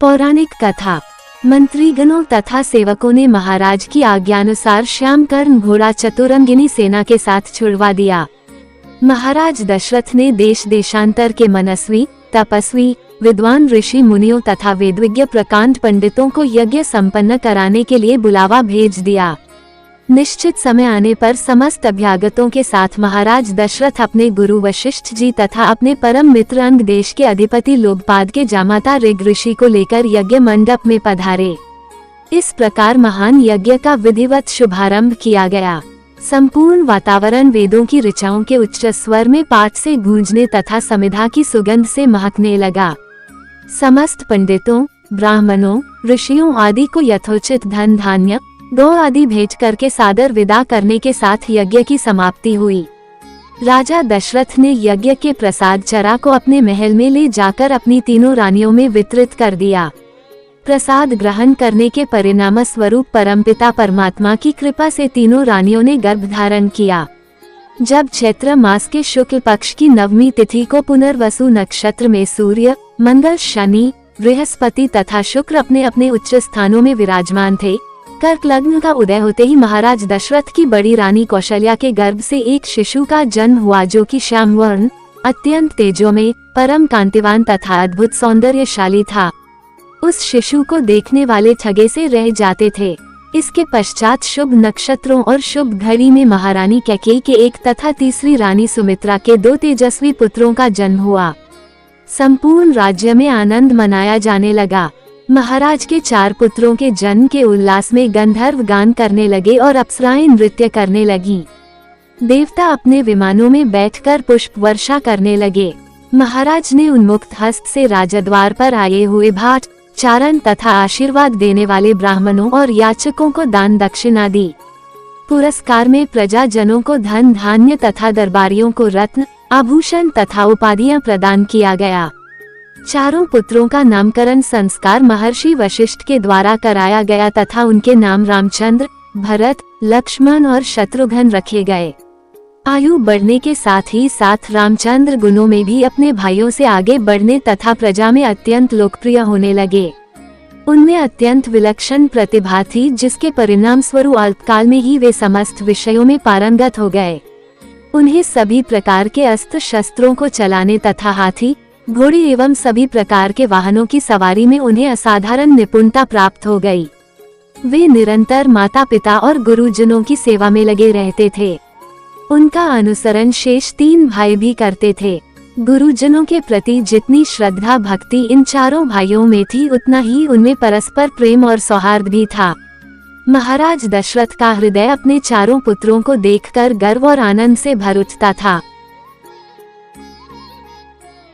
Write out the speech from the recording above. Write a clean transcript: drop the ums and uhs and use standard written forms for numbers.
पौराणिक कथा। मंत्रीगणों तथा सेवकों ने महाराज की आज्ञानुसार श्यामकर्ण घोड़ा चतुरंगिनी सेना के साथ छुड़वा दिया। महाराज दशरथ ने देश देशांतर के मनस्वी, तपस्वी, विद्वान ऋषि मुनियों तथा वेदविज्ञ प्रकांड पंडितों को यज्ञ संपन्न कराने के लिए बुलावा भेज दिया। निश्चित समय आने पर समस्त अभ्यागतों के साथ महाराज दशरथ अपने गुरु वशिष्ठ जी तथा अपने परम मित्र अंग देश के अधिपति लोकपाद के जामाता ऋग ऋषि को लेकर यज्ञ मंडप में पधारे। इस प्रकार महान यज्ञ का विधिवत शुभारंभ किया गया। संपूर्ण वातावरण वेदों की ऋचाओं के उच्च स्वर में पाठ से गूंजने तथा समिधा की सुगंध से महकने लगा। समस्त पंडितों, ब्राह्मणों, ऋषियों आदि को यथोचित धन धान्य, गौ आदि भेज करके सादर विदा करने के साथ यज्ञ की समाप्ति हुई। राजा दशरथ ने यज्ञ के प्रसाद चरा को अपने महल में ले जाकर अपनी तीनों रानियों में वितरित कर दिया। प्रसाद ग्रहण करने के परिणाम स्वरूप परमपिता परमात्मा की कृपा से तीनों रानियों ने गर्भ धारण किया। जब चैत्र मास के शुक्ल पक्ष की नवमी तिथि को पुनर्वसु नक्षत्र में सूर्य, मंगल, शनि, बृहस्पति तथा शुक्र अपने अपने उच्च स्थानों में विराजमान थे, कर्क लग्न का उदय होते ही महाराज दशरथ की बड़ी रानी कौशल्या के गर्भ से एक शिशु का जन्म हुआ, जो कि श्याम वर्ण, अत्यंत तेजोमय, परम कांतिवान तथा अद्भुत सौंदर्यशाली था। उस शिशु को देखने वाले ठगे से रह जाते थे। इसके पश्चात शुभ नक्षत्रों और शुभ घड़ी में महारानी कैकेयी के एक तथा तीसरी रानी सुमित्रा के 2 तेजस्वी पुत्रों का जन्म हुआ। संपूर्ण राज्य में आनंद मनाया जाने लगा। महाराज के 4 पुत्रों के जन्म के उल्लास में गंधर्व गान करने लगे और अप्सराएं नृत्य करने लगीं। देवता अपने विमानों में बैठकर पुष्प वर्षा करने लगे। महाराज ने उन्मुक्त हस्त से राजद्वार पर आए हुए भाट, चारण तथा आशीर्वाद देने वाले ब्राह्मणों और याचकों को दान दक्षिणा दी। पुरस्कार में प्रजाजनों को धन धान्य तथा दरबारियों को रत्न, आभूषण तथा उपाधियां प्रदान किया गया। चारों पुत्रों का नामकरण संस्कार महर्षि वशिष्ठ के द्वारा कराया गया तथा उनके नाम रामचंद्र, भरत, लक्ष्मण और शत्रुघ्न रखे गए। आयु बढ़ने के साथ ही साथ रामचंद्र गुणों में भी अपने भाइयों से आगे बढ़ने तथा प्रजा में अत्यंत लोकप्रिय होने लगे। उनमें अत्यंत विलक्षण प्रतिभा थी, जिसके परिणाम स्वरूप अल्पकाल में ही वे समस्त विषयों में पारंगत हो गए। उन्हें सभी प्रकार के अस्त्र शस्त्रों को चलाने तथा हाथी, घोड़े एवं सभी प्रकार के वाहनों की सवारी में उन्हें असाधारण निपुणता प्राप्त हो गई। वे निरंतर माता पिता और गुरुजनों की सेवा में लगे रहते थे। उनका अनुसरण शेष 3 भाई भी करते थे। गुरुजनों के प्रति जितनी श्रद्धा भक्ति इन चारों भाइयों में थी, उतना ही उनमें परस्पर प्रेम और सौहार्द भी था। महाराज दशरथ का हृदय अपने चारों पुत्रों को देखकर गर्व और आनंद से भर उठता था।